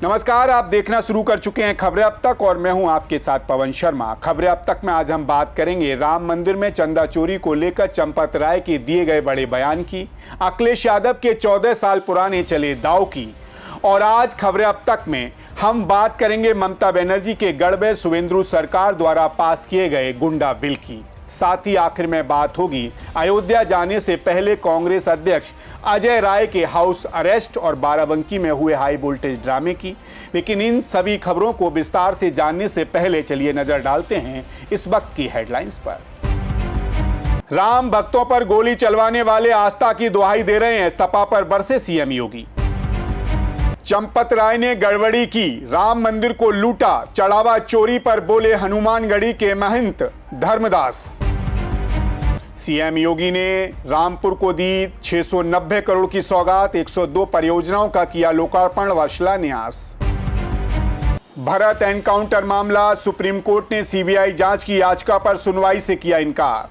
नमस्कार, आप देखना शुरू कर चुके हैं खबरें अब तक और मैं हूं आपके साथ पवन शर्मा। खबरें अब तक में आज हम बात करेंगे राम मंदिर में चंदा चोरी को लेकर चंपत राय के दिए गए बड़े बयान की, अखिलेश यादव के 14 साल पुराने चले दाव की, और आज खबरें अब तक में हम बात करेंगे ममता बनर्जी के गढ़ में शुवेंदु सरकार द्वारा पास किए गए गुंडा बिल की। साथ ही आखिर में बात होगी अयोध्या जाने से पहले कांग्रेस अध्यक्ष अजय राय के हाउस अरेस्ट और बाराबंकी में हुए हाई वोल्टेज ड्रामे की। लेकिन इन सभी खबरों को विस्तार से जानने से पहले चलिए नजर डालते हैं इस वक्त की हेडलाइंस पर। राम भक्तों पर गोली चलवाने वाले आस्था की दुहाई दे रहे हैं, सपा पर बरसे सीएम योगी। चंपत राय ने गड़बड़ी की, राम मंदिर को लूटा, चढ़ावा चोरी पर बोले हनुमानगढ़ी के महंत धर्मदास। सीएम योगी ने रामपुर को दी 690 करोड़ की सौगात, 102 परियोजनाओं का किया लोकार्पण व शिलान्यास। भरत एनकाउंटर मामला, सुप्रीम कोर्ट ने सीबीआई जांच की याचिका पर सुनवाई से किया इनकार।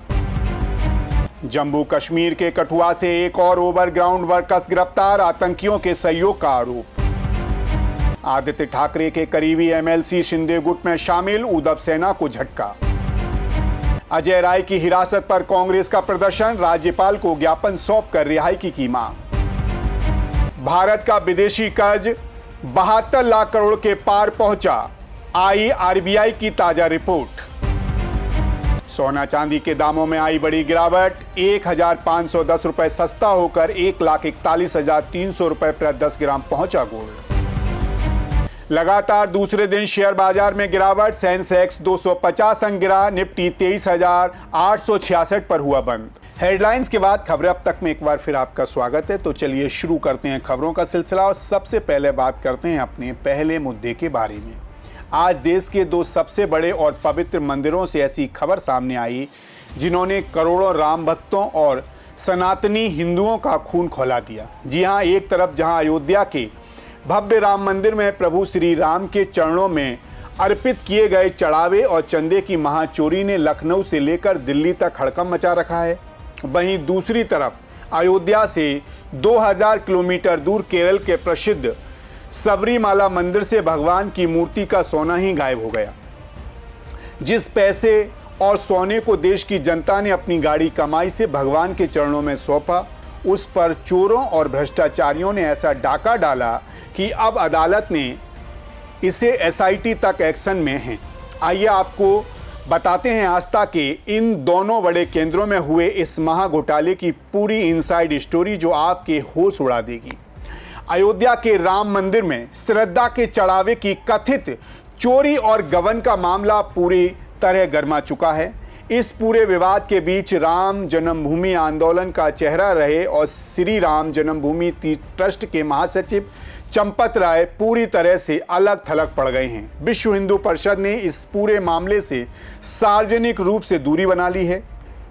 जम्मू कश्मीर के कठुआ से एक और ओवरग्राउंड वर्कर्स गिरफ्तार, आतंकियों के सहयोग का आरोप। आदित्य ठाकरे के करीबी एमएलसी शिंदे गुट में शामिल, उद्धव सेना को झटका। अजय राय की हिरासत पर कांग्रेस का प्रदर्शन, राज्यपाल को ज्ञापन सौंपकर रिहाई की मांग। भारत का विदेशी कर्ज 72 लाख करोड़ के पार पहुंचा, आई आरबीआई की ताजा रिपोर्ट। सोना चांदी के दामों में आई बड़ी गिरावट, 1510 रुपए सस्ता होकर 1,41,300 रुपए प्रति 10 ग्राम पहुंचा गोल्ड। लगातार दूसरे दिन शेयर बाजार में गिरावट, सेंसेक्स 250 अंक गिरा, निफ्टी 23,866 पर हुआ बंद। हेडलाइंस के बाद खबरें अब तक में एक बार फिर आपका स्वागत है। तो चलिए शुरू करते हैं खबरों का सिलसिला और सबसे पहले बात करते हैं अपने पहले मुद्दे के बारे में। आज देश के दो सबसे बड़े और पवित्र मंदिरों से ऐसी खबर सामने आई जिन्होंने करोड़ों राम भक्तों और सनातनी हिंदुओं का खून खौला दिया। जी हां, एक तरफ जहां अयोध्या के भव्य राम मंदिर में प्रभु श्री राम के चरणों में अर्पित किए गए चढ़ावे और चंदे की महाचोरी ने लखनऊ से लेकर दिल्ली तक हड़कंप मचा रखा है, वहीं दूसरी तरफ अयोध्या से 2000 किलोमीटर दूर केरल के प्रसिद्ध सबरीमाला मंदिर से भगवान की मूर्ति का सोना ही गायब हो गया। जिस पैसे और सोने को देश की जनता ने अपनी गाड़ी कमाई से भगवान के चरणों में सौंपा, उस पर चोरों और भ्रष्टाचारियों ने ऐसा डाका डाला कि अब अदालत ने इसे एसआईटी तक एक्शन में है। आइए आपको बताते हैं आस्था के इन दोनों बड़े केंद्रों में हुए इस महाघोटाले की पूरी इनसाइड स्टोरी जो आपके होश उड़ा देगी। अयोध्या के राम मंदिर में श्रद्धा के चढ़ावे की कथित चोरी और गबन का मामला पूरी तरह गर्मा चुका है। इस पूरे विवाद के बीच राम जन्मभूमि आंदोलन का चेहरा रहे और श्री राम जन्मभूमि ट्रस्ट के महासचिव चंपत राय पूरी तरह से अलग थलग पड़ गए हैं। विश्व हिंदू परिषद ने इस पूरे मामले से सार्वजनिक रूप से दूरी बना ली है।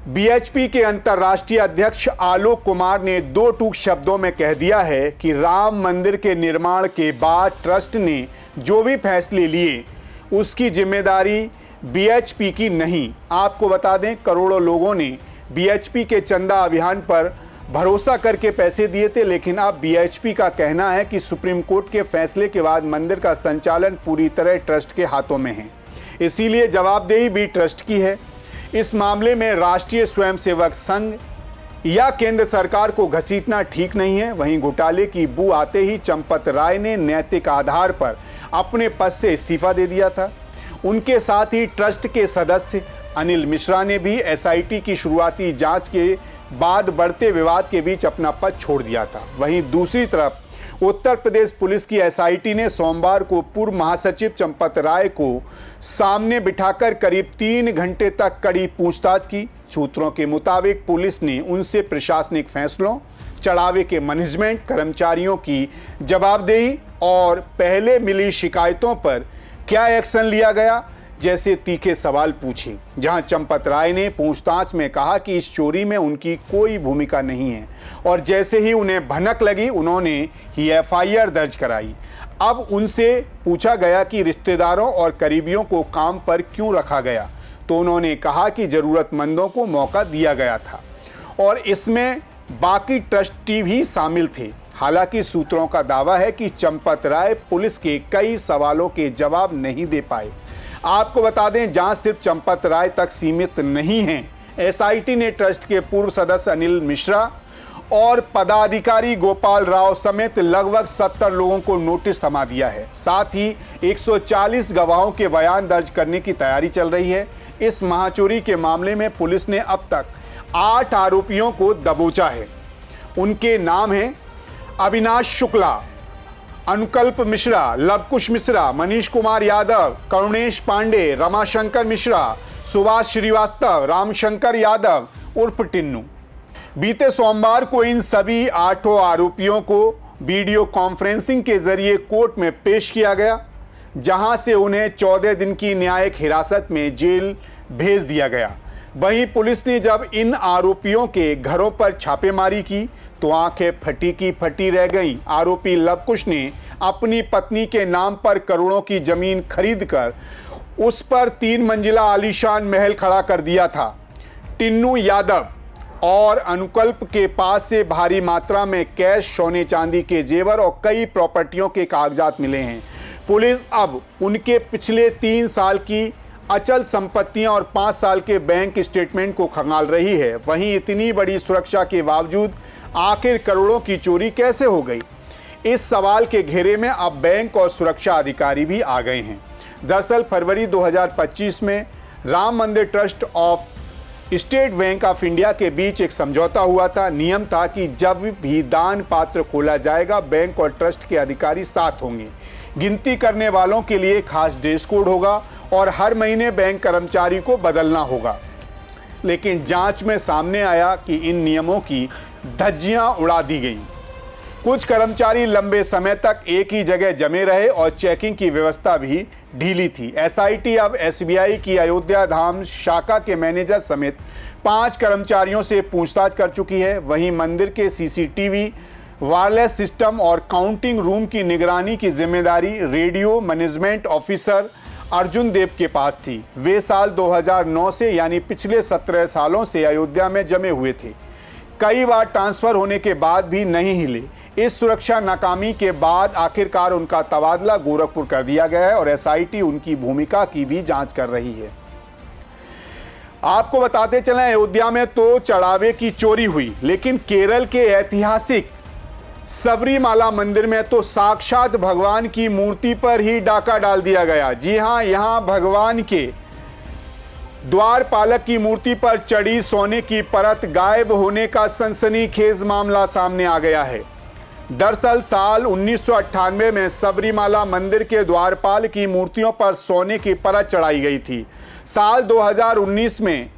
बीएचपी के अंतर्राष्ट्रीय अध्यक्ष आलोक कुमार ने दो टूक शब्दों में कह दिया है कि राम मंदिर के निर्माण के बाद ट्रस्ट ने जो भी फैसले लिए उसकी जिम्मेदारी बीएचपी की नहीं। आपको बता दें, करोड़ों लोगों ने बीएचपी के चंदा अभियान पर भरोसा करके पैसे दिए थे, लेकिन अब बीएचपी का कहना है कि सुप्रीम कोर्ट के फैसले के बाद मंदिर का संचालन पूरी तरह ट्रस्ट के हाथों में है, इसीलिए जवाबदेही भी ट्रस्ट की है। इस मामले में राष्ट्रीय स्वयंसेवक संघ या केंद्र सरकार को घसीटना ठीक नहीं है। वहीं घोटाले की बू आते ही चंपत राय ने नैतिक आधार पर अपने पद से इस्तीफा दे दिया था। उनके साथ ही ट्रस्ट के सदस्य अनिल मिश्रा ने भी एसआईटी की शुरुआती जांच के बाद बढ़ते विवाद के बीच अपना पद छोड़ दिया था। वहीं दूसरी तरफ उत्तर प्रदेश पुलिस की एसआईटी ने सोमवार को पूर्व महासचिव चंपत राय को सामने बिठाकर करीब 3 घंटे तक कड़ी पूछताछ की। सूत्रों के मुताबिक पुलिस ने उनसे प्रशासनिक फैसलों, चढ़ावे के मैनेजमेंट, कर्मचारियों की जवाबदेही और पहले मिली शिकायतों पर क्या एक्शन लिया गया जैसे तीखे सवाल पूछे। जहां चंपत राय ने पूछताछ में कहा कि इस चोरी में उनकी कोई भूमिका नहीं है और जैसे ही उन्हें भनक लगी उन्होंने ही एफआईआर दर्ज कराई। अब उनसे पूछा गया कि रिश्तेदारों और करीबियों को काम पर क्यों रखा गया, तो उन्होंने कहा कि ज़रूरतमंदों को मौका दिया गया था और इसमें बाकी ट्रस्टी भी शामिल थे। हालांकि सूत्रों का दावा है कि चंपत राय पुलिस के कई सवालों के जवाब नहीं दे पाए। आपको बता दें, जांच सिर्फ चंपत राय तक सीमित नहीं है। एसआईटी ने ट्रस्ट के पूर्व सदस्य अनिल मिश्रा और पदाधिकारी गोपाल राव समेत लगभग 70 लोगों को नोटिस थमा दिया है। साथ ही 140 गवाहों के बयान दर्ज करने की तैयारी चल रही है। इस महाचोरी के मामले में पुलिस ने अब तक 8 आरोपियों को दबोचा है। उनके नाम हैं अविनाश शुक्ला, अनुकल्प मिश्रा, लवकुश मिश्रा, मनीष कुमार यादव, करुणेश पांडे, रमाशंकर मिश्रा, सुभाष श्रीवास्तव, रामशंकर यादव उर्फ टिन्नू। बीते सोमवार को इन सभी 8 आरोपियों को वीडियो कॉन्फ्रेंसिंग के जरिए कोर्ट में पेश किया गया, जहां से उन्हें 14 दिन की न्यायिक हिरासत में जेल भेज दिया गया। वहीं पुलिस ने जब इन आरोपियों के घरों पर छापेमारी की तो आंखें फटी की फटी रह गईं। आरोपी लवकुश ने अपनी पत्नी के नाम पर करोड़ों की जमीन खरीदकर उस पर 3 मंजिला आलीशान महल खड़ा कर दिया था। टिन्नू यादव और अनुकल्प के पास से भारी मात्रा में कैश, सोने चांदी के जेवर और कई प्रॉपर्टियों के कागजात मिले हैं। पुलिस अब उनके पिछले 3 साल की अचल संपत्तियां और 5 साल के बैंक स्टेटमेंट को खंगाल रही है। वहीं इतनी बड़ी सुरक्षा के बावजूद आखिर करोड़ों की चोरी कैसे हो गई? इस सवाल के घेरे में अब बैंक और सुरक्षा अधिकारी भी आ गए हैं। दरअसल फरवरी 2025 में राम मंदिर trust of state bank of India के बीच एक समझौता हुआ था। नियम था कि जब भी दान पात्र खोला जाएगा, बैंक और ट्रस्ट के अधिकारी साथ होंगे। गिनती करने वालों के लिए खास ड्रेस कोड होगा और हर महीने बैंक कर्मचारी को बदलना होगा। लेकिन जांच में सामने आया कि इन नियमों की धज्जियां उड़ा दी गईं। कुछ कर्मचारी लंबे समय तक एक ही जगह जमे रहे और चेकिंग की व्यवस्था भी ढीली थी। एसआईटी अब एसबीआई की अयोध्या धाम शाखा के मैनेजर समेत 5 कर्मचारियों से पूछताछ कर चुकी है। वहीं मंदिर के सीसीटीवी, वायरलेस सिस्टम और काउंटिंग रूम की निगरानी की जिम्मेदारी रेडियो मैनेजमेंट ऑफिसर अर्जुन देव के पास थी। वे साल 2009 से यानी पिछले 17 सालों से अयोध्या में जमे हुए थे। कई बार ट्रांसफर होने के बाद भी नहीं हिले। इस सुरक्षा नाकामी के बाद आखिरकार उनका तबादला गोरखपुर कर दिया गया है और एसआईटी उनकी भूमिका की भी जांच कर रही है। आपको बताते चलें, अयोध्या में तो चढ़ावे की चोरी हुई, लेकिन केरल के ऐतिहासिक सबरीमाला मंदिर में तो साक्षात भगवान की मूर्ति पर ही डाका डाल दिया गया। जी हां, यहां भगवान के द्वारपालक की मूर्ति पर चढ़ी सोने की परत गायब होने का सनसनीखेज मामला सामने आ गया है। दरअसल साल 1998 में सबरीमाला मंदिर के द्वारपाल की मूर्तियों पर सोने की परत चढ़ाई गई थी। साल 2019 में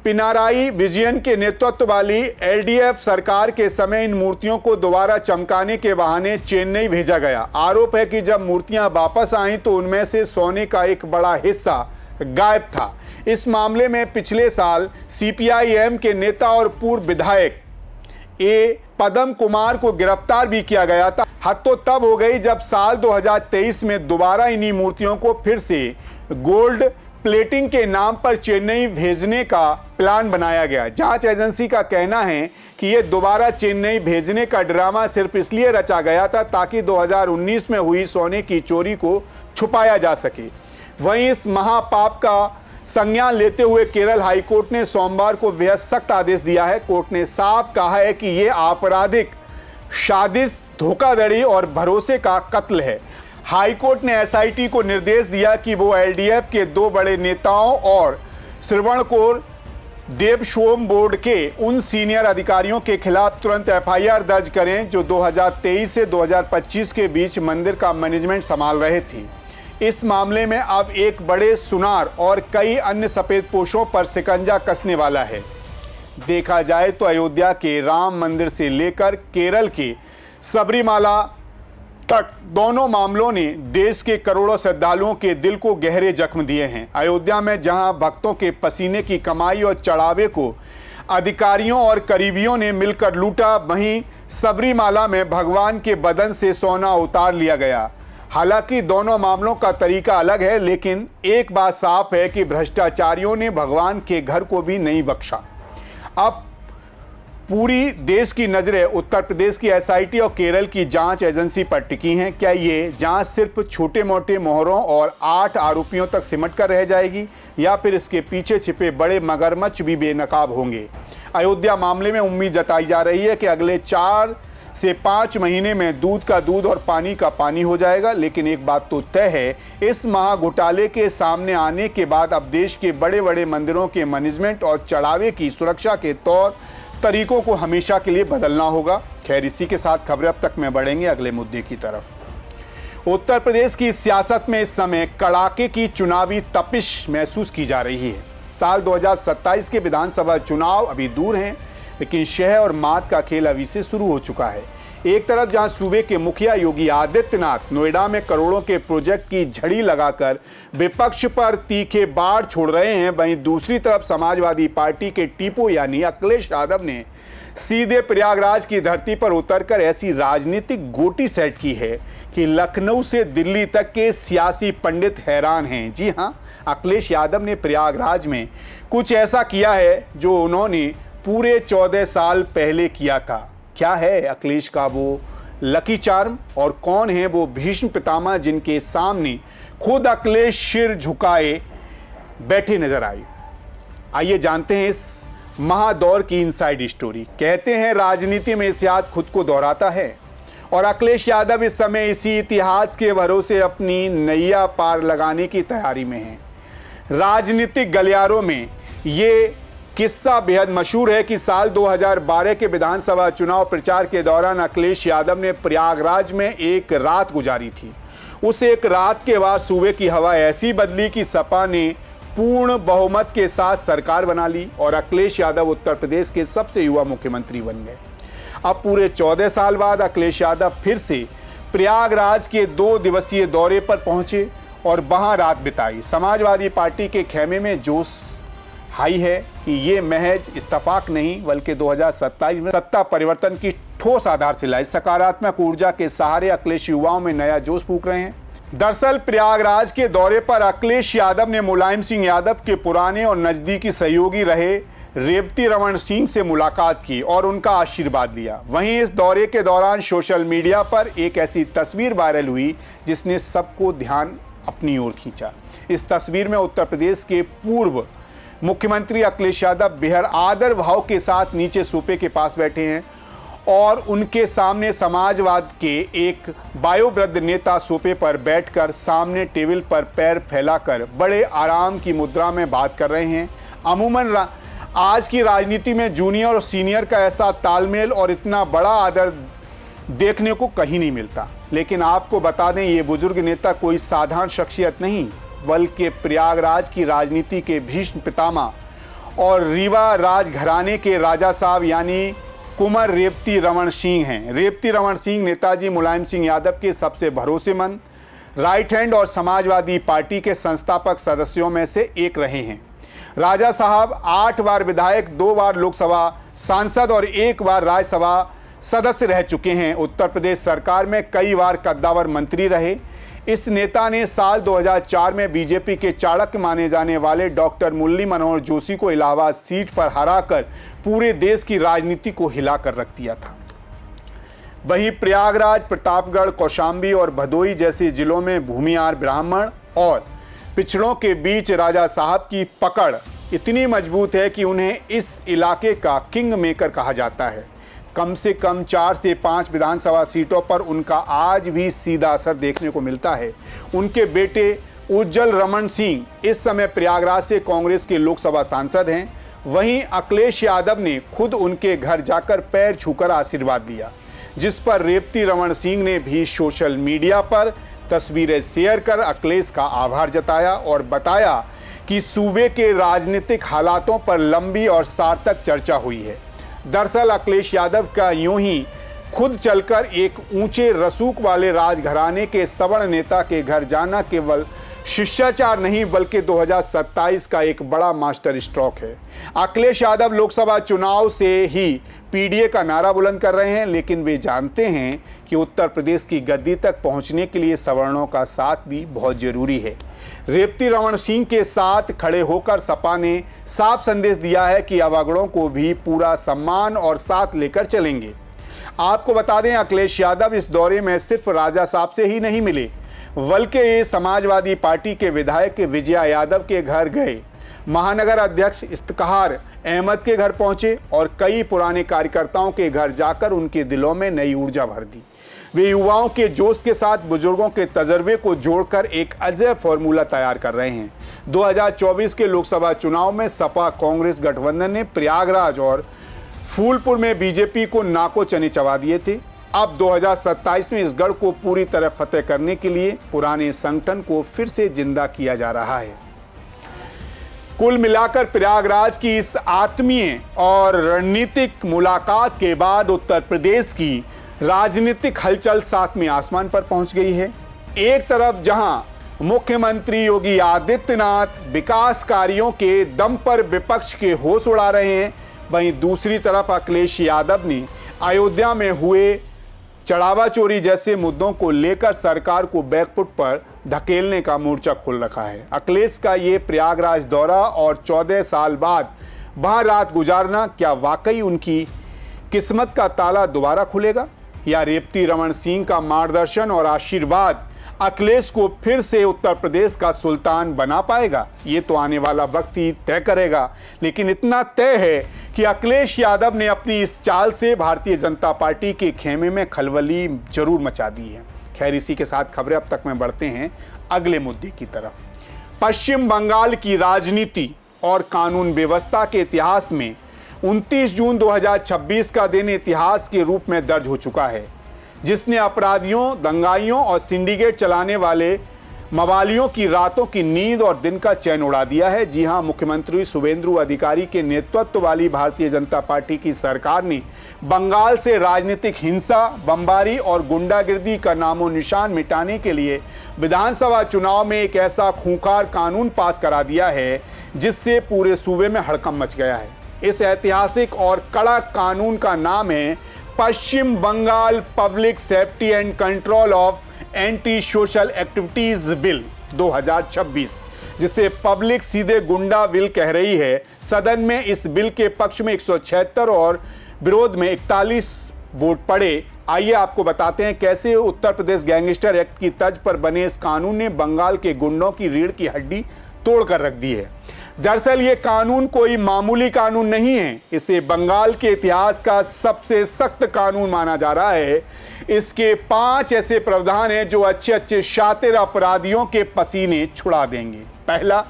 पिनाराई विजयन के नेतृत्व वाली एलडीएफ सरकार के समय इन मूर्तियों को दोबारा चमकाने के बहाने चेन्नई भेजा गया। आरोप है कि जब मूर्तियां वापस आईं तो उनमें से सोने का एक बड़ा हिस्सा गायब था। इस मामले में पिछले साल सीपीआईएम के नेता और पूर्व विधायक ए पदम कुमार को गिरफ्तार भी किया गया था। हद तो तब हो गई जब साल 2023 में दोबारा इन्हीं मूर्तियों को फिर से गोल्ड प्लेटिंग के नाम पर चेन्नई भेजने का प्लान बनाया गया। जांच एजेंसी का कहना है कि यह दोबारा चेन्नई भेजने का ड्रामा सिर्फ इसलिए रचा गया था ताकि 2019 में हुई सोने की चोरी को छुपाया जा सके। वहीं इस महापाप का संज्ञान लेते हुए केरल हाईकोर्ट ने सोमवार को बेहद सख्त आदेश दिया है। कोर्ट ने साफ कहा है कि यह आपराधिक साजिश, धोखाधड़ी और भरोसे का कत्ल है। हाईकोर्ट ने एसआईटी को निर्देश दिया कि वो एलडीएफ के 2 बड़े नेताओं और श्रवणकोर देवस्वम बोर्ड के उन सीनियर अधिकारियों के खिलाफ तुरंत एफआईआर दर्ज करें जो 2023 से 2025 के बीच मंदिर का मैनेजमेंट संभाल रहे थे। इस मामले में अब एक बड़े सुनार और कई अन्य सफेदपोशों पर शिकंजा कसने वाला है। देखा जाए तो अयोध्या के राम मंदिर से लेकर केरल के सबरीमाला तक दोनों मामलों ने देश के करोड़ों श्रद्धालुओं के दिल को गहरे जख्म दिए हैं। अयोध्या में जहां भक्तों के पसीने की कमाई और चढ़ावे को अधिकारियों और करीबियों ने मिलकर लूटा, वहीं सबरीमाला में भगवान के बदन से सोना उतार लिया गया। हालांकि दोनों मामलों का तरीका अलग है, लेकिन एक बात साफ है कि भ्रष्टाचारियों ने भगवान के घर को भी नहीं बख्शा। अब पूरी देश की नजरें उत्तर प्रदेश की एसआईटी और केरल की जांच एजेंसी पर टिकी हैं। क्या ये जांच सिर्फ छोटे मोटे मोहरों और 8 आरोपियों तक सिमट कर रह जाएगी या फिर इसके पीछे छिपे बड़े मगरमच्छ भी बेनकाब होंगे? अयोध्या मामले में उम्मीद जताई जा रही है कि अगले 4 से 5 महीने में दूध का दूध और पानी का पानी हो जाएगा। लेकिन एक बात तो तय है, इस महाघोटाले के सामने आने के बाद अब देश के बड़े बड़े मंदिरों के मैनेजमेंट और चढ़ावे की सुरक्षा के तौर तरीकों को हमेशा के लिए बदलना होगा। खैर, इसी के साथ खबरें अब तक में बढ़ेंगे अगले मुद्दे की तरफ। उत्तर प्रदेश की सियासत में इस समय कड़ाके की चुनावी तपिश महसूस की जा रही है। साल 2027 के विधानसभा चुनाव अभी दूर हैं, लेकिन शह और मात का खेल अभी से शुरू हो चुका है। एक तरफ जहां सूबे के मुखिया योगी आदित्यनाथ नोएडा में करोड़ों के प्रोजेक्ट की झड़ी लगाकर विपक्ष पर तीखे बाढ़ छोड़ रहे हैं, वहीं दूसरी तरफ समाजवादी पार्टी के टीपू यानी अखिलेश यादव ने सीधे प्रयागराज की धरती पर उतरकर ऐसी राजनीतिक गोटी सेट की है कि लखनऊ से दिल्ली तक के सियासी पंडित हैरान हैं। जी हां, अखिलेश यादव ने प्रयागराज में कुछ ऐसा किया है जो उन्होंने पूरे 14 साल पहले किया था। क्या है अखिलेश का वो लकी चार्म और कौन है वो भीष्म पितामह जिनके सामने खुद अखिलेश सिर झुकाए बैठे नजर आए? आइए जानते हैं इस महादौर की इनसाइड स्टोरी। कहते हैं राजनीति में इतिहास खुद को दोहराता है और अखिलेश यादव इस समय इसी इतिहास के भरोसे अपनी नैया पार लगाने की तैयारी में हैं। राजनीतिक गलियारों में ये किस्सा बेहद मशहूर है कि साल 2012 के विधानसभा चुनाव प्रचार के दौरान अखिलेश यादव ने प्रयागराज में एक रात गुजारी थी। उस एक रात के बाद सूबे की हवा ऐसी बदली कि सपा ने पूर्ण बहुमत के साथ सरकार बना ली और अखिलेश यादव उत्तर प्रदेश के सबसे युवा मुख्यमंत्री बन गए। अब पूरे 14 साल बाद अखिलेश यादव फिर से प्रयागराज के 2 दिवसीय दौरे पर पहुंचे और वहां रात बिताई। समाजवादी पार्टी के खेमे में जोश हाई है कि ये महज इत्तेफाक नहीं बल्कि 2027 में सत्ता परिवर्तन की ठोस आधारशिला। इस सकारात्मक ऊर्जा के सहारे अखिलेश युवाओं में नया जोश फूंक रहे हैं। दरअसल प्रयागराज के दौरे पर अखिलेश यादव ने मुलायम सिंह यादव के पुराने और नजदीकी सहयोगी रहे रेवती रमन सिंह से मुलाकात की और उनका आशीर्वाद लिया। वहीं इस दौरे के दौरान सोशल मीडिया पर एक ऐसी तस्वीर वायरल हुई जिसने सबको ध्यान अपनी ओर खींचा। इस तस्वीर में उत्तर प्रदेश के पूर्व मुख्यमंत्री अखिलेश यादव बेहद आदर भाव के साथ नीचे सोफे के पास बैठे हैं और उनके सामने समाजवाद के एक वयोवृद्ध नेता सोफे पर बैठकर सामने टेबल पर पैर फैलाकर बड़े आराम की मुद्रा में बात कर रहे हैं। अमूमन आज की राजनीति में जूनियर और सीनियर का ऐसा तालमेल और इतना बड़ा आदर देखने को कहीं नहीं मिलता। लेकिन आपको बता दें, ये बुजुर्ग नेता कोई साधारण शख्सियत नहीं बल्कि प्रयागराज की राजनीति के भीष्म पितामह और रीवा राजघराने के राजा साहब यानी कुंवर रेवती रमन सिंह हैं। रेवती रमन सिंह नेताजी मुलायम सिंह यादव के सबसे भरोसेमंद राइट हैंड और समाजवादी पार्टी के संस्थापक सदस्यों में से एक रहे हैं। राजा साहब 8 बार विधायक, 2 बार लोकसभा सांसद और 1 बार राज्यसभा सदस्य रह चुके हैं। उत्तर प्रदेश सरकार में कई बार कद्दावर मंत्री रहे। इस नेता ने साल 2004 में बीजेपी के चाणक्य माने जाने वाले डॉक्टर मुरली मनोहर जोशी को इलाहाबाद सीट पर हराकर पूरे देश की राजनीति को हिलाकर रख दिया था। वहीं प्रयागराज, प्रतापगढ़, कौशाम्बी और भदोही जैसे जिलों में भूमिहार ब्राह्मण और पिछड़ों के बीच राजा साहब की पकड़ इतनी मजबूत है कि उन्हें इस इलाके का किंग मेकर कहा जाता है। कम से कम 4 से 5 विधानसभा सीटों पर उनका आज भी सीधा असर देखने को मिलता है। उनके बेटे उज्जवल रमन सिंह इस समय प्रयागराज से कांग्रेस के लोकसभा सांसद हैं। वहीं अखिलेश यादव ने खुद उनके घर जाकर पैर छूकर आशीर्वाद लिया, जिस पर रेवती रमन सिंह ने भी सोशल मीडिया पर तस्वीरें शेयर कर अखिलेश का आभार जताया और बताया कि सूबे के राजनीतिक हालातों पर लंबी और सार्थक चर्चा हुई है। दरअसल अखिलेश यादव का यूं ही खुद चलकर एक ऊंचे रसूख वाले राजघराने के सवर्ण नेता के घर जाना केवल शिष्टाचार नहीं बल्कि 2027 का एक बड़ा मास्टर स्ट्रोक है। अखिलेश यादव लोकसभा चुनाव से ही पीडीए का नारा बुलंद कर रहे हैं, लेकिन वे जानते हैं कि उत्तर प्रदेश की गद्दी तक पहुंचने के लिए सवर्णों का साथ भी बहुत जरूरी है। रेवती रमन सिंह के साथ खड़े होकर सपा ने साफ संदेश दिया है कि अवगणों को भी पूरा सम्मान और साथ लेकर चलेंगे। आपको बता दें, अखिलेश यादव इस दौरे में सिर्फ राजा साहब से ही नहीं मिले, बल्कि ये समाजवादी पार्टी के विधायक विजया यादव के घर गए, महानगर अध्यक्ष इफ्तिखार अहमद के घर पहुंचे और कई पुराने कार्यकर्ताओं के घर जाकर उनके दिलों में नई ऊर्जा भर दी। वे युवाओं के जोश के साथ बुजुर्गों के तजर्बे को जोड़कर एक अजब फॉर्मूला तैयार कर रहे हैं। 2024 के लोकसभा चुनाव में सपा कांग्रेस गठबंधन ने प्रयागराज और फूलपुर में बीजेपी को नाको चने चबा दिए थे। अब 2027 में इस गढ़ को पूरी तरह फतेह करने के लिए पुराने संगठन को फिर से जिंदा किया जा रहा है। कुल मिलाकर प्रयागराज की इस आत्मीय और रणनीतिक मुलाकात के बाद उत्तर प्रदेश की राजनीतिक हलचल सातवें आसमान पर पहुंच गई है। एक तरफ जहां मुख्यमंत्री योगी आदित्यनाथ विकास कार्यों के दम पर विपक्ष के होश उड़ा रहे हैं, वहीं दूसरी तरफ अखिलेश यादव ने अयोध्या में हुए चढ़ावा चोरी जैसे मुद्दों को लेकर सरकार को बैकफुट पर धकेलने का मोर्चा खोल रखा है। अखिलेश का ये प्रयागराज दौरा और 14 साल बाद वहां रात गुजारना क्या वाकई उनकी किस्मत का ताला दोबारा खुलेगा, या रेवती रमन सिंह का मार्गदर्शन और आशीर्वाद अखिलेश को फिर से उत्तर प्रदेश का सुल्तान बना पाएगा? ये तो आने वाला वक्त ही तय करेगा। लेकिन इतना तय है कि अखिलेश यादव ने अपनी इस चाल से भारतीय जनता पार्टी के खेमे में खलबली जरूर मचा दी है। खैर, इसी के साथ खबरें अब तक में बढ़ते हैं अगले मुद्दे की तरफ। पश्चिम बंगाल की राजनीति और कानून व्यवस्था के इतिहास में 29 जून 2026 का दिन इतिहास के रूप में दर्ज हो चुका है, जिसने अपराधियों, दंगाइयों और सिंडिकेट चलाने वाले मवालियों की रातों की नींद और दिन का चैन उड़ा दिया है। जी हां, मुख्यमंत्री शुभेंदु अधिकारी के नेतृत्व वाली भारतीय जनता पार्टी की सरकार ने बंगाल से राजनीतिक हिंसा, बमबारी और गुंडागिर्दी का नामो निशान मिटाने के लिए विधानसभा चुनाव में एक ऐसा खूंखार कानून पास करा दिया है जिससे पूरे सूबे में हड़कंप मच गया है। इस ऐतिहासिक और कड़क कानून का नाम है Paschim Bengal public safety and control of anti social activities bill 2026, जिसे पब्लिक सीधे गुंडा बिल कह रही है। सदन में इस बिल के पक्ष में 176 और विरोध में 41 वोट पड़े। आइए आपको बताते हैं कैसे उत्तर प्रदेश गैंगस्टर एक्ट की तर्ज पर बने इस कानून ने बंगाल के गुंडों की रीढ़ की हड्डी तोड़कर रख दी है। दरअसल ये कानून कोई मामूली कानून नहीं है, इसे बंगाल के इतिहास का सबसे सख्त कानून माना जा रहा है। इसके 5 ऐसे प्रावधान हैं जो अच्छे अच्छे शातिर अपराधियों के पसीने छुड़ा देंगे। पहला,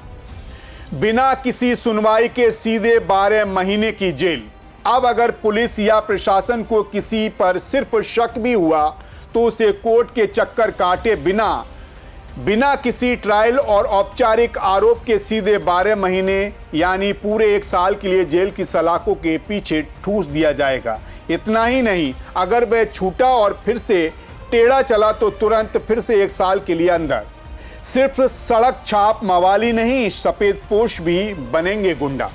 बिना किसी सुनवाई के सीधे 12 महीने की जेल। अब अगर पुलिस या प्रशासन को किसी पर सिर्फ शक भी हुआ तो उसे कोर्ट के चक्कर काटे बिना किसी ट्रायल और औपचारिक आरोप के सीधे 12 महीने यानी पूरे 1 साल के लिए जेल की सलाखों के पीछे ठूस दिया जाएगा। इतना ही नहीं, अगर वह छूटा और फिर से टेढ़ा चला तो तुरंत फिर से 1 साल के लिए अंदर। सिर्फ सड़क छाप मवाली नहीं, सफेद पोश भी बनेंगे गुंडा।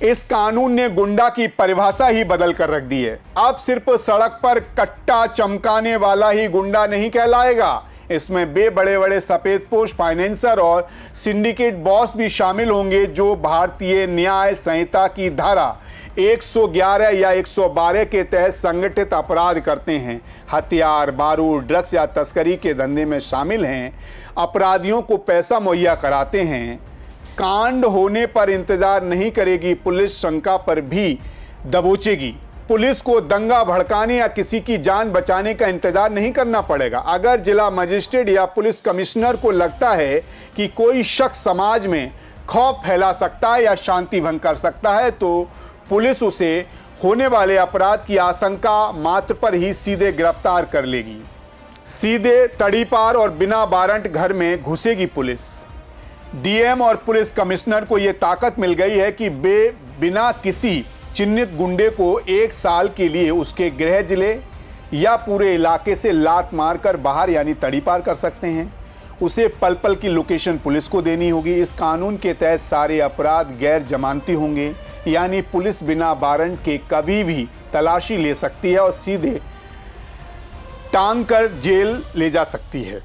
इस कानून ने गुंडा की परिभाषा ही बदल कर रख दी है। अब सिर्फ सड़क पर कट्टा चमकाने वाला ही गुंडा नहीं कहलाएगा, इसमें बड़े बड़े सफेदपोश फाइनेंसर और सिंडिकेट बॉस भी शामिल होंगे जो भारतीय न्याय संहिता की धारा 111 या 112 के तहत संगठित अपराध करते हैं, हथियार, बारूद, ड्रग्स या तस्करी के धंधे में शामिल हैं, अपराधियों को पैसा मुहैया कराते हैं। कांड होने पर इंतजार नहीं करेगी पुलिस, शंका पर भी दबोचेगी। पुलिस को दंगा भड़काने या किसी की जान बचाने का इंतजार नहीं करना पड़ेगा। अगर जिला मजिस्ट्रेट या पुलिस कमिश्नर को लगता है कि कोई शख्स समाज में खौफ फैला सकता है या शांति भंग कर सकता है तो पुलिस उसे होने वाले अपराध की आशंका मात्र पर ही सीधे गिरफ्तार कर लेगी। सीधे तड़ीपार और बिना वारंट घर में घुसेगी पुलिस। डीएम और पुलिस कमिश्नर को यह ताकत मिल गई है कि बिना किसी चिन्हित गुंडे को 1 साल के लिए उसके गृह जिले या पूरे इलाके से लात मारकर बाहर यानी तड़ीपार कर सकते हैं। उसे पल पल की लोकेशन पुलिस को देनी होगी। इस कानून के तहत सारे अपराध गैर जमानती होंगे, यानी पुलिस बिना वारंट के कभी भी तलाशी ले सकती है और सीधे टांग कर जेल ले जा सकती है।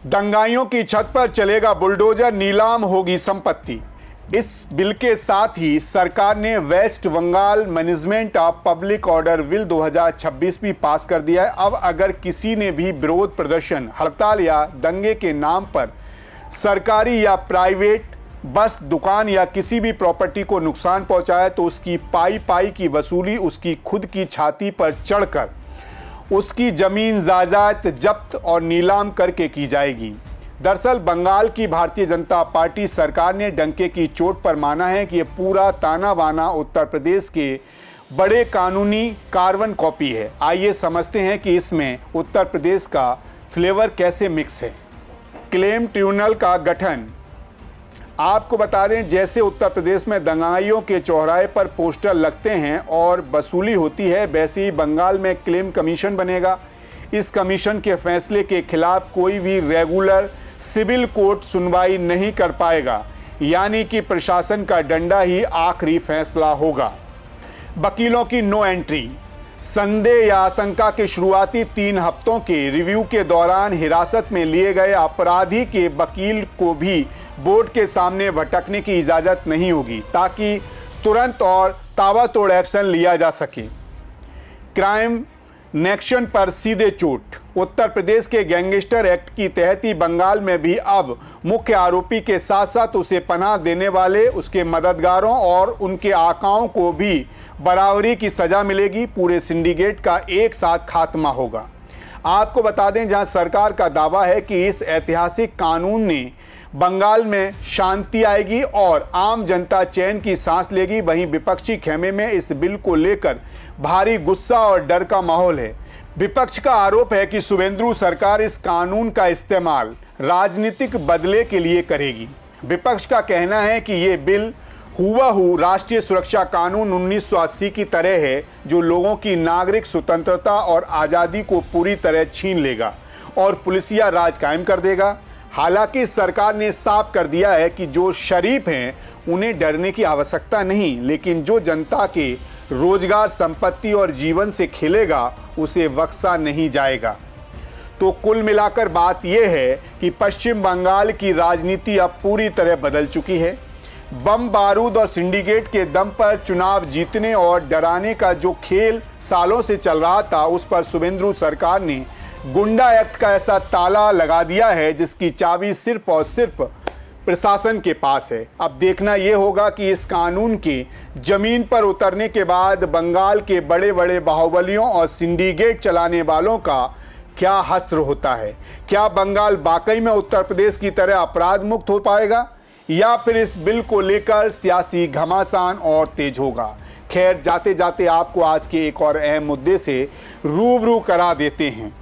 दंगाइयों की छत पर चलेगा बुलडोजर, नीलाम होगी संपत्ति। इस बिल के साथ ही सरकार ने West Bengal management of public order bill 2026 भी पास कर दिया है। अब अगर किसी ने भी विरोध प्रदर्शन, हड़ताल या दंगे के नाम पर सरकारी या प्राइवेट बस, दुकान या किसी भी प्रॉपर्टी को नुकसान पहुंचाया तो उसकी पाई की वसूली उसकी खुद की छाती पर चढ़कर उसकी जमीन जायदाद जब्त और नीलाम करके की जाएगी। दरअसल बंगाल की भारतीय जनता पार्टी सरकार ने डंके की चोट पर माना है कि यह पूरा ताना बाना उत्तर प्रदेश के बड़े कानूनी कार्बन कॉपी है। आइए समझते हैं कि इसमें उत्तर प्रदेश का फ्लेवर कैसे मिक्स है। क्लेम ट्रिब्यूनल का गठन। आपको बता दें, जैसे उत्तर प्रदेश में दंगाइयों के चौराहे पर पोस्टर लगते हैं और वसूली होती है, वैसे ही बंगाल में क्लेम कमीशन बनेगा। इस कमीशन के फैसले के खिलाफ कोई भी रेगुलर सिविल कोर्ट सुनवाई नहीं कर पाएगा, यानी कि प्रशासन का डंडा ही आखिरी फैसला होगा। वकीलों की नो एंट्री। संदेह या आशंका के शुरुआती 3 हफ्तों के रिव्यू के दौरान हिरासत में लिए गए अपराधी के वकील को भी बोर्ड के सामने भटकने की इजाजत नहीं होगी, ताकि तुरंत और ताबड़तोड़ एक्शन लिया जा सके। क्राइम नेक्शन पर सीधे चोट। उत्तर प्रदेश के गैंगस्टर एक्ट की तहत ही बंगाल में भी अब मुख्य आरोपी के साथ साथ उसे पनाह देने वाले उसके मददगारों और उनके आकाओं को भी बराबरी की सजा मिलेगी। पूरे सिंडिकेट का एक साथ खात्मा होगा। आपको बता दें, जहां सरकार का दावा है कि इस ऐतिहासिक कानून ने बंगाल में शांति आएगी और आम जनता चैन की सांस लेगी, वहीं विपक्षी खेमे में इस बिल को लेकर भारी गुस्सा और डर का माहौल है। विपक्ष का आरोप है कि शुभेंदु सरकार इस कानून का इस्तेमाल राजनीतिक बदले के लिए करेगी। विपक्ष का कहना है कि ये बिल हुबहू राष्ट्रीय सुरक्षा कानून 1980 की तरह है, जो लोगों की नागरिक स्वतंत्रता और आज़ादी को पूरी तरह छीन लेगा और पुलिसिया राज कायम कर देगा। हालांकि सरकार ने साफ कर दिया है कि जो शरीफ हैं उन्हें डरने की आवश्यकता नहीं, लेकिन जो जनता के रोजगार, संपत्ति और जीवन से खेलेगा उसे बख्शा नहीं जाएगा। तो कुल मिलाकर बात यह है कि पश्चिम बंगाल की राजनीति अब पूरी तरह बदल चुकी है। बम बारूद और सिंडिकेट के दम पर चुनाव जीतने और डराने का जो खेल सालों से चल रहा था, उस पर शुभेंदु सरकार ने गुंडा एक्ट का ऐसा ताला लगा दिया है जिसकी चाबी सिर्फ और सिर्फ प्रशासन के पास है। अब देखना यह होगा कि इस कानून के जमीन पर उतरने के बाद बंगाल के बड़े बड़े बाहुबलियों और सिंडिकेट चलाने वालों का क्या हश्र होता है। क्या बंगाल वाकई में उत्तर प्रदेश की तरह अपराध मुक्त हो पाएगा, या फिर इस बिल को लेकर सियासी घमासान और तेज होगा। खैर, जाते जाते आपको आज के एक और अहम मुद्दे से रूबरू करा देते हैं।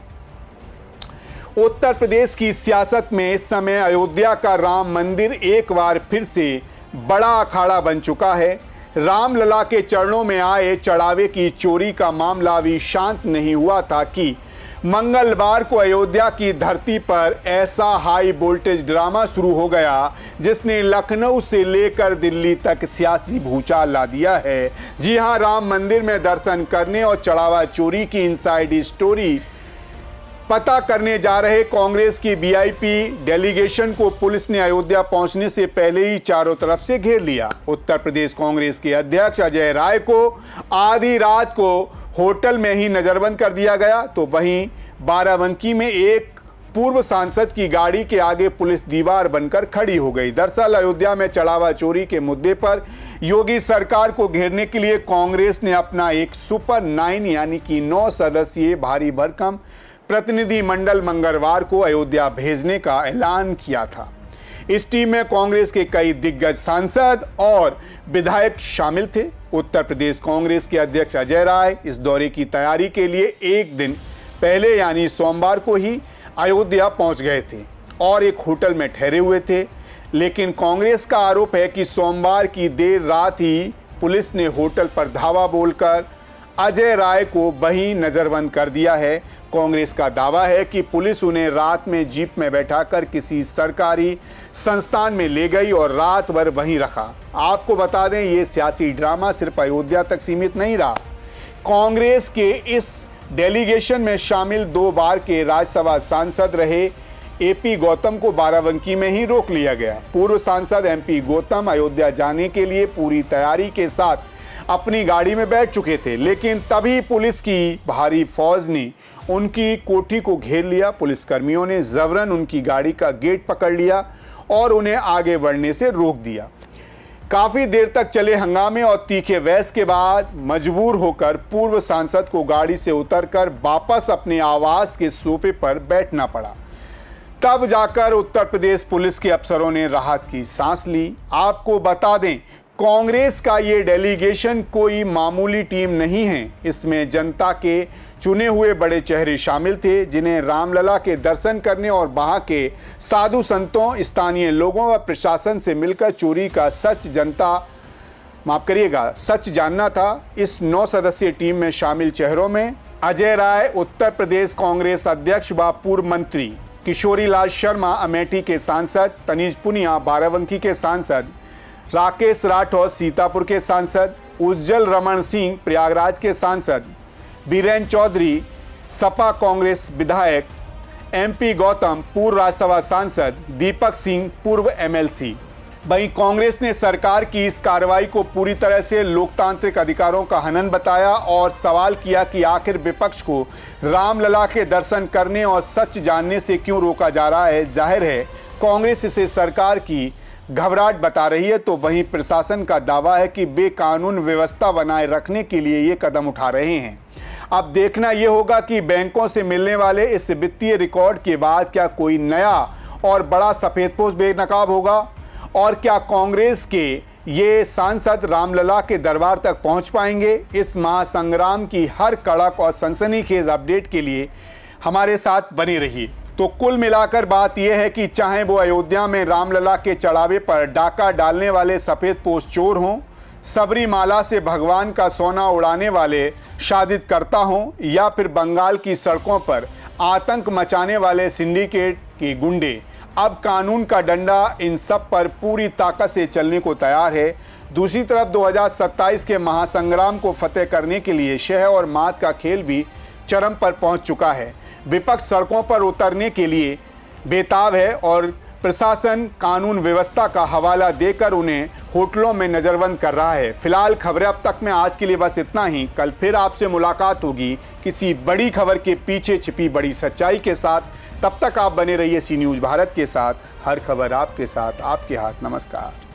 उत्तर प्रदेश की सियासत में इस समय अयोध्या का राम मंदिर एक बार फिर से बड़ा अखाड़ा बन चुका है। रामलला के चरणों में आए चढ़ावे की चोरी का मामला अभी शांत नहीं हुआ था कि मंगलवार को अयोध्या की धरती पर ऐसा हाई वोल्टेज ड्रामा शुरू हो गया जिसने लखनऊ से लेकर दिल्ली तक सियासी भूचाल ला दिया है। जी हां, राम मंदिर में दर्शन करने और चढ़ावा चोरी की इनसाइड स्टोरी पता करने जा रहे कांग्रेस की वीआईपी डेलीगेशन को पुलिस ने अयोध्या पहुंचने से पहले ही चारों तरफ से घेर लिया। उत्तर प्रदेश कांग्रेस के अध्यक्ष अजय राय को आधी रात को होटल में ही नजरबंद कर दिया गया, तो वहीं बाराबंकी में एक पूर्व सांसद की गाड़ी के आगे पुलिस दीवार बनकर खड़ी हो गई। दरअसल अयोध्या में चढ़ावा चोरी के मुद्दे पर योगी सरकार को घेरने के लिए कांग्रेस ने अपना एक सुपर 9 यानी कि 9 सदस्यीय भारी भरकम प्रतिनिधि मंडल मंगलवार को अयोध्या भेजने का ऐलान किया था। इस टीम में कांग्रेस के कई दिग्गज सांसद और विधायक शामिल थे। उत्तर प्रदेश कांग्रेस के अध्यक्ष अजय राय इस दौरे की तैयारी के लिए एक दिन पहले यानी सोमवार को ही अयोध्या पहुंच गए थे और एक होटल में ठहरे हुए थे, लेकिन कांग्रेस का आरोप है कि सोमवार की देर रात ही पुलिस ने होटल पर धावा बोलकर अजय राय को वहीं नजरबंद कर दिया है। कांग्रेस का दावा है कि पुलिस उन्हें रात में जीप में बैठाकर किसी सरकारी संस्थान में ले गई और रात भर वहीं रखा। आपको बता दें, ये सियासी ड्रामा सिर्फ अयोध्या तक सीमित नहीं रहा। कांग्रेस के इस डेलीगेशन में शामिल 2 बार के राज्यसभा सांसद रहे एपी गौतम को बाराबंकी में ही रोक लिया गया। पूर्व सांसद एमपी गौतम अयोध्या जाने के लिए पूरी तैयारी के साथ अपनी गाड़ी में बैठ चुके थे, लेकिन तभी पुलिस की भारी फौज ने उनकी कोठी को घेर लिया। पुलिसकर्मियों ने जबरन उनकी गाड़ी का गेट पकड़ लिया और उन्हें आगे बढ़ने से रोक दिया। काफी देर तक चले हंगामे और तीखे बहस के बाद मजबूर होकर पूर्व सांसद को गाड़ी से उतरकर वापस अपने आवास के सोफे पर बैठना पड़ा। तब जाकर उत्तर प्रदेश पुलिस के अफसरों ने राहत की सांस ली। आपको बता दें, कांग्रेस का ये डेलीगेशन कोई मामूली टीम नहीं है। इसमें जनता के चुने हुए बड़े चेहरे शामिल थे, जिन्हें रामलला के दर्शन करने और वहां के साधु संतों, स्थानीय लोगों व प्रशासन से मिलकर चोरी का सच जानना था। इस 9 सदस्यीय टीम में शामिल चेहरों में अजय राय उत्तर प्रदेश कांग्रेस अध्यक्ष व पूर्व मंत्री, किशोरी लाल शर्मा अमेठी के सांसद, तनीज पुनिया बाराबंकी के सांसद, राकेश राठौर सीतापुर के सांसद, उज्जवल रमन सिंह प्रयागराज के सांसद, बीरेन चौधरी सपा कांग्रेस विधायक, एमपी गौतम पूर्व राज्यसभा सांसद, दीपक सिंह पूर्व एमएलसी। वहीं कांग्रेस ने सरकार की इस कार्रवाई को पूरी तरह से लोकतांत्रिक अधिकारों का हनन बताया और सवाल किया कि आखिर विपक्ष को रामलला के दर्शन करने और सच जानने से क्यों रोका जा रहा है। जाहिर है कांग्रेस इसे सरकार की घबराहट बता रही है, तो वहीं प्रशासन का दावा है कि वे कानून व्यवस्था बनाए रखने के लिए ये कदम उठा रहे हैं। अब देखना यह होगा कि बैंकों से मिलने वाले इस वित्तीय रिकॉर्ड के बाद क्या कोई नया और बड़ा सफेदपोश बेनकाब होगा, और क्या कांग्रेस के ये सांसद रामलला के दरबार तक पहुंच पाएंगे। इस महासंग्राम की हर कड़क और सनसनीखेज अपडेट के लिए हमारे साथ बने रहिए। तो कुल मिलाकर बात यह है कि चाहे वो अयोध्या में रामलला के चढ़ावे पर डाका डालने वाले सफेदपोश चोर हों, सबरीमाला से भगवान का सोना उड़ाने वाले शादित करता हों, या फिर बंगाल की सड़कों पर आतंक मचाने वाले सिंडिकेट के गुंडे, अब कानून का डंडा इन सब पर पूरी ताकत से चलने को तैयार है। दूसरी तरफ 2027 के महासंग्राम को फतेह करने के लिए शह और मात का खेल भी चरम पर पहुंच चुका है। विपक्ष सड़कों पर उतरने के लिए बेताब है और प्रशासन कानून व्यवस्था का हवाला देकर उन्हें होटलों में नजरबंद कर रहा है। फिलहाल खबरें अब तक में आज के लिए बस इतना ही। कल फिर आपसे मुलाकात होगी किसी बड़ी खबर के पीछे छिपी बड़ी सच्चाई के साथ। तब तक आप बने रहिए सी न्यूज़ भारत के साथ। हर खबर आपके साथ, आपके हाथ। नमस्कार।